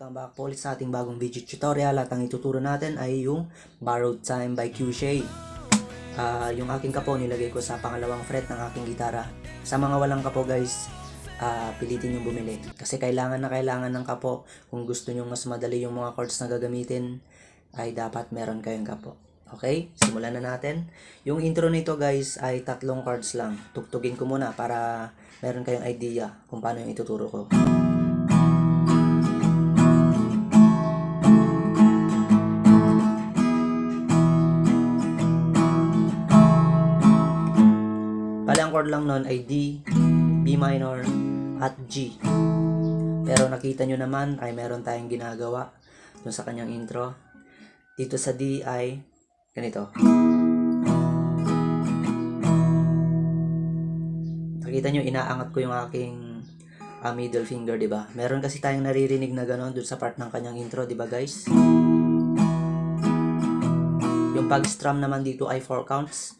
Welcome back po ulit sa ating bagong video tutorial at ang ituturo natin ay yung Borrowed Time by Q-Shay. Yung aking kapo nilagay ko sa pangalawang fret ng aking gitara. Sa mga walang kapo guys, pilitin yung bumili. Kasi kailangan ng kapo. Kung gusto nyo mas madali yung mga chords na gagamitin, ay dapat meron kayong kapo. Okay, simulan na natin. Yung intro nito guys ay 3 chords lang. Tugtugin ko muna para meron kayong idea kung paano yung ituturo ko. Ang chord lang nun ay D, B minor, at G. Pero nakita nyo naman ay meron tayong ginagawa dun sa kanyang intro. Dito sa D ay ganito. Nakita nyo, inaangat ko yung aking middle finger, diba? Meron kasi tayong naririnig na gano'n dun sa part ng kanyang intro, diba guys? Yung pag-strum naman dito ay 4 counts.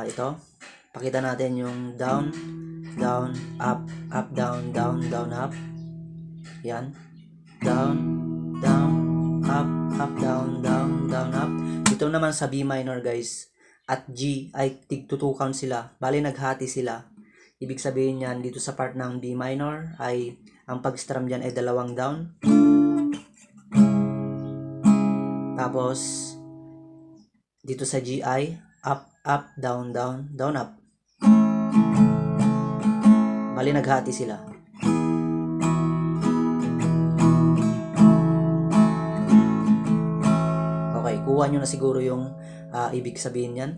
Ito. Pakita natin yung down, down, up, up, down, down, down, up. Yan. Down, down, up, up, down, down, down, up. Ito naman sa B minor guys. At G ay tig 2 count sila. Bali naghati sila. Ibig sabihin yan, dito sa part ng B minor ay ang pag-strum dyan ay 2 down. Tapos dito sa G ay up, up, down, down, down, up. Bali naghati sila. Okay, kuha nyo na siguro yung ibig sabihin yan.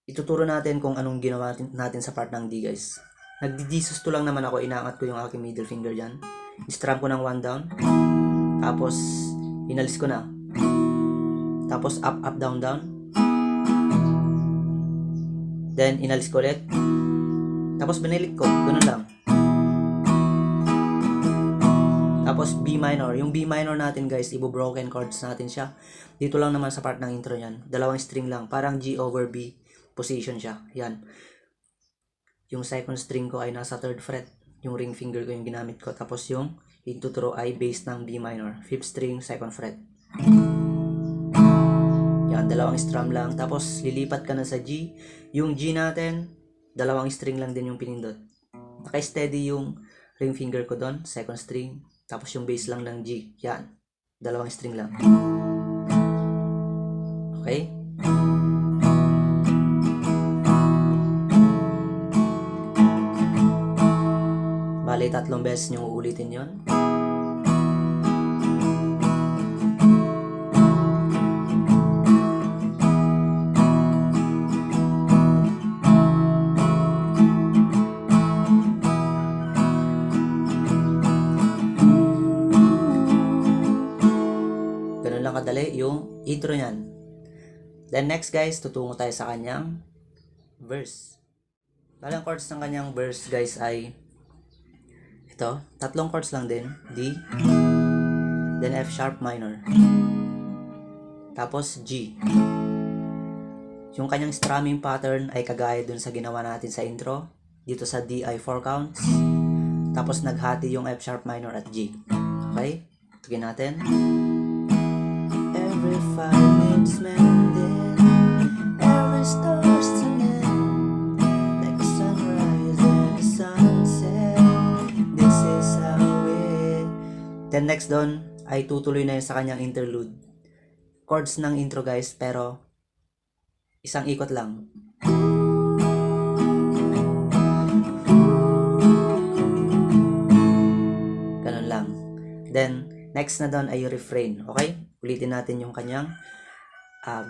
Ituturo natin kung anong ginawa natin sa part ng D guys. Nagdi-D-sus2 lang naman ako, inaangat ko yung aking middle finger dyan. I-strum ko ng 1 down. Tapos inalis ko na. Tapos up, up, down, down. Then inalis ko ulit. Tapos binilik ko, ganun lang. Tapos B minor. Yung B minor natin guys, ibo-broken chords natin siya. Dito lang naman sa part ng intro niyan. 2 string lang. Parang G over B position siya. Yan. Yung second string ko ay nasa 3rd fret. Yung ring finger ko yung ginamit ko. Tapos yung intuturo ay bass ng B minor. 5th string, 2nd fret. Yan, 2 strum lang. Tapos lilipat ka na sa G. Yung G natin, 2 string lang din yung pinindot. Naka-steady yung ring finger ko doon, 2nd string. Tapos yung bass lang ng G. Yan. 2 string lang. Okay? Bali, 3 beses nyo uulitin yon. Kadali yung intro niyan. Then next guys, tutungo tayo sa kanyang verse. Bali ang chords ng kanyang verse guys ay ito, 3 chords lang din. D, then F sharp minor, tapos G. Yung kanyang strumming pattern ay kagaya dun sa ginawa natin sa intro. Dito sa D ay 4 counts. Tapos naghati yung F sharp minor at G. Okay? Tugin natin. Every fire needs mending, every star's tonight, like a sunrise and a sunset. This is how it. Then next doon ay tutuloy na yun sa kanyang interlude. Chords ng intro guys, pero isang ikot lang. Ganun lang. Then next na doon ay yung refrain. Okay? Ulitin natin yung kanyang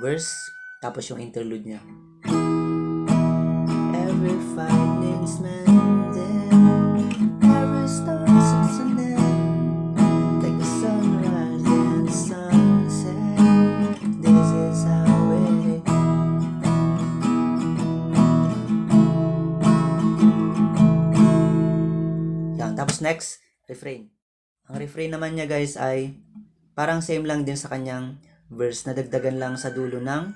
verse, tapos yung interlude niya. Every fight needs mending, every star sits on them, like the sunrise and the sunset. This is how it is. Yan, tapos next, refrain. Ang refrain naman niya guys ay parang same lang din sa kanyang verse, nadagdagan lang sa dulo ng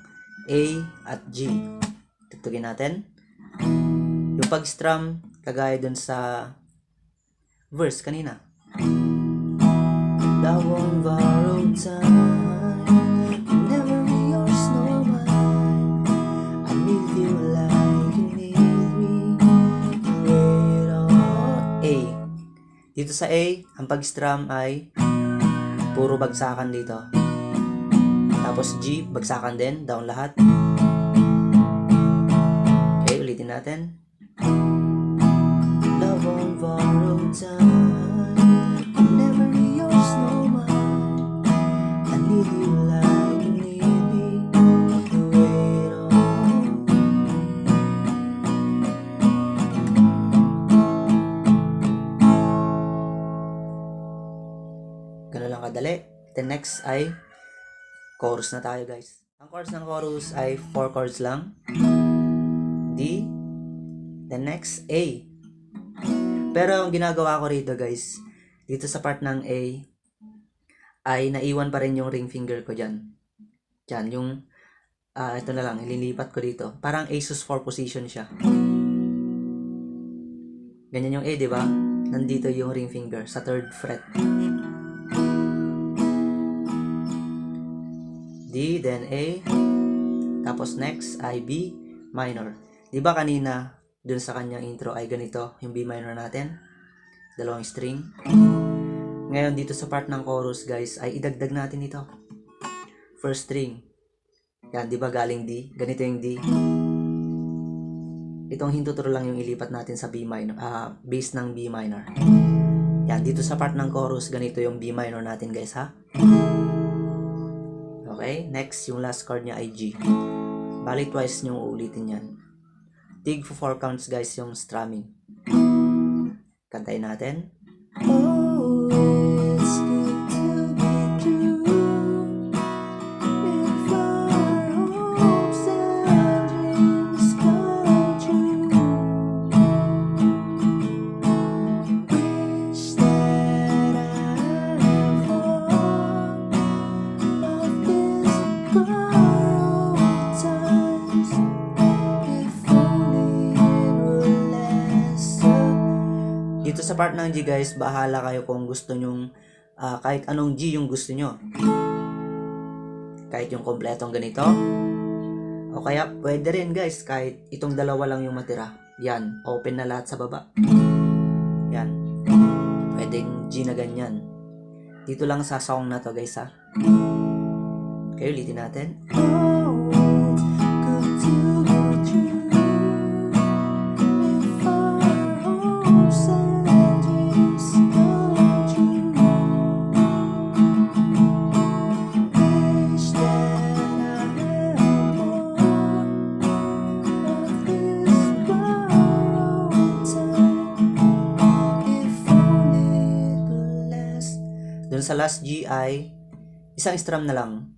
A at G. Tugtugin natin. Yung pag-strum, kagaya dun sa verse kanina. Love on borrowed time, never be yours, no mine. I need you like you need me. Wait on A. Dito sa A, ang pag-strum ay puro bagsakan dito. Tapos G, bagsakan din, down lahat. Okay, ulitin natin. Love on borrowed time, never be yours, no mine. I need you like you need me. Wait on. Ganun lang kadali. The next ay chorus na tayo, guys. Ang chords ng chorus ay 4 chords lang. D, the next A. Pero ang ginagawa ko rito, guys, dito sa part ng A ay naiwan pa rin yung ring finger ko dyan. Dyan, yung ito na lang, ililipat ko dito. Parang A sus 4 position siya. Ganyan yung A, di ba? Nandito yung ring finger sa 3rd fret. D, then A. Tapos next ay B minor. Di ba kanina dun sa kanyang intro ay ganito yung B minor natin? Dalawang string. Ngayon dito sa part ng chorus, guys, ay idagdag natin ito. First string. Yan, di ba galing D? Ganito yung D. Itong hintuturo lang yung ilipat natin sa B minor, base ng B minor. Yan, dito sa part ng chorus, ganito yung B minor natin, guys, ha? Okay, next, yung last chord niya ay G. Bali twice nyo uulitin yan. Tig for 4 counts, guys, yung strumming. Kantayin natin. Oh, it's good to be true. If our hopes and dreams come true. Wish that I fall of this borrowed times. If only it would last. Dito sa part ng G, guys, bahala kayo kung gusto nyong kahit anong G yung gusto nyo. Kahit yung kompletong ganito. O kaya pwede rin, guys, kahit itong dalawa lang yung matira. Yan, open na lahat sa baba. Yan. Pwedeng G na ganyan. Dito lang sa song na to, guys, ha. Okay, ulitin natin. Oh, it's good to be true. If our hopes and dreams come true. Wish that I had more of this borrowed time. If only it could last. Dun sa last G ay isang strum na lang.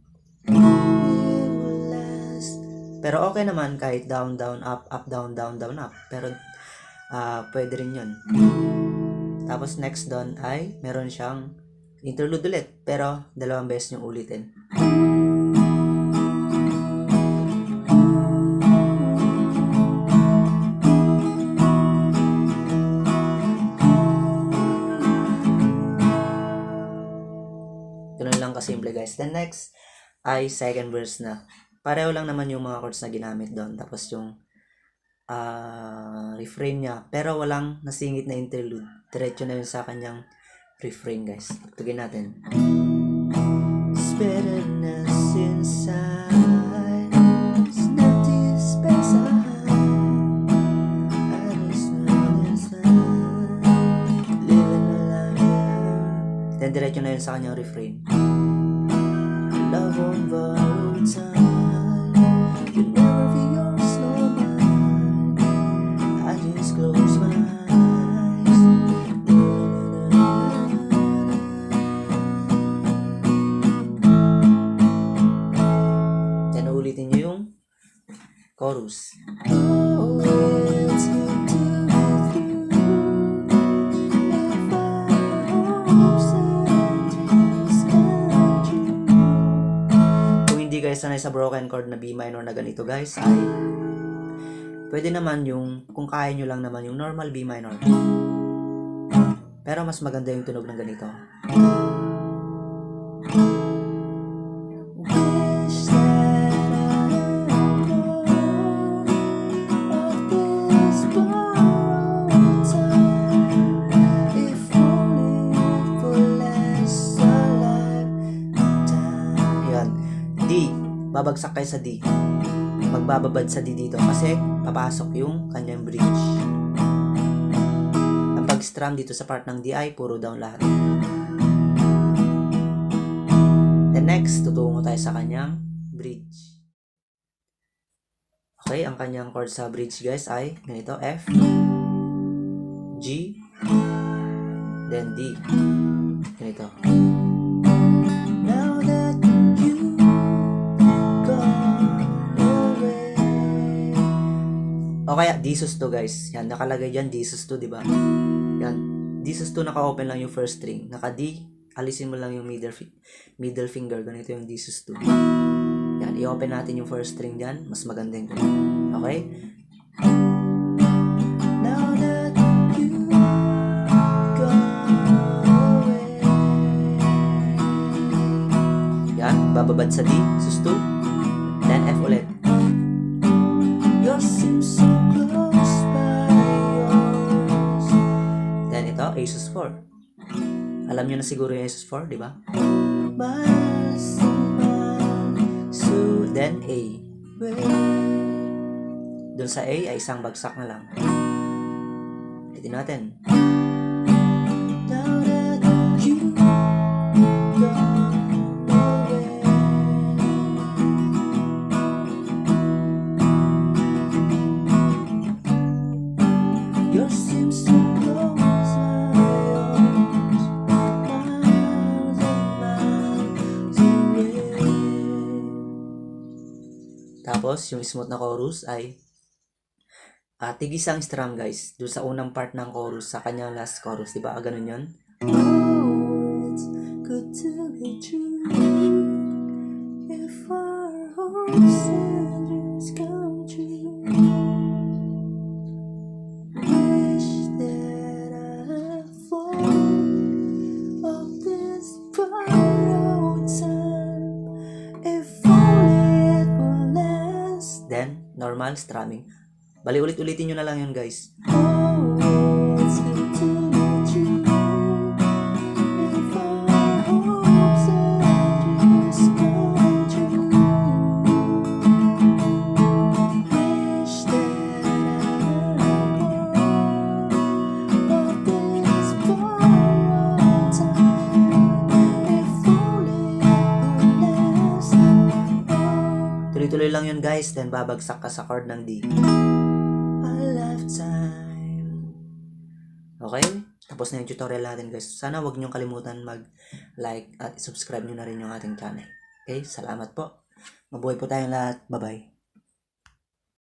Pero okay naman kahit down, down, up, up, down, down, down, up. Pero pwede rin yun. Tapos next doon ay meron siyang interlude ulit. Pero dalawang beses yung ulitin. Ganun lang kasimple, guys. Then next ay second verse na. Pareho lang naman yung mga chords na ginamit doon. Tapos yung refrain niya. Pero walang nasingit na interlude. Diretso na yun sa kanyang refrain, guys. Tugin natin. It's bitterness inside. It's empty space I just know inside. Living a life. Then diretso na yun sa kanyang refrain. Love on borrowed time. You'll never be yours, no mine. I just close my eyes. Then ulitin nyo yung chorus. Oh, it's good to be through. If our hopes and dreams come true. Kung hindi kayo sanay sa broken chord na B minor na ganito, guys, ay pwede naman yung kung kaya nyo lang naman yung normal B minor. Pero mas maganda yung tunog ng ganito. babagsak kayo sa D. Magbababad sa D dito kasi papasok yung kanyang bridge. Ang pag-strum dito sa part ng D ay puro down lahat. Then next, tutungo tayo sa kanyang bridge. Okay, ang kanyang chord sa bridge guys ay ganito, F, G, then D. Ganito. Now that you gone away. O kaya D sus2 guys. Yan, nakalagay dyan D sus2, di ba? Yan, D sus2 naka-open lang yung first string. Naka-D, alisin mo lang yung middle finger. Ganito yung D sus2. Yan, i-open natin yung first string dyan. Mas maganda yung ganyan. Okay? Now that you gone away. Yan, bababad sa D, sus2. Then F ulit. You seem so close by yours. Then ito, A sus4. Alam nyo na siguro yung A sus4, di ba? So, then A. Doon sa A ay isang bagsak na lang. Ulitin natin. Now that you gone away. You seem so close, miles and miles away. Tapos, yung smooth na chorus ay tigisang strum guys. Doon sa unang part ng chorus, sa kanyang last chorus. Diba? Ganun yun. Oh, it's good to be true. If our hopes and dreams come true. Wish that I fall of this borrowed time. If only it will last. Then, normal strumming. Bali, ulit-ulitin nyo na lang yun, guys. Oh, it's good to be true. If our hopes and dreams come true. Wish that I of this borrowed time. If only it will last. Tuloy-tuloy lang yun, guys. Then, babagsak ka sa chord ng D. Lifetime. Okay? Tapos na yung tutorial natin guys. Sana wag niyong kalimutan mag-like at subscribe nyo na rin yung ating channel. Okay? Salamat po. Mabuhay po tayong lahat. Bye-bye.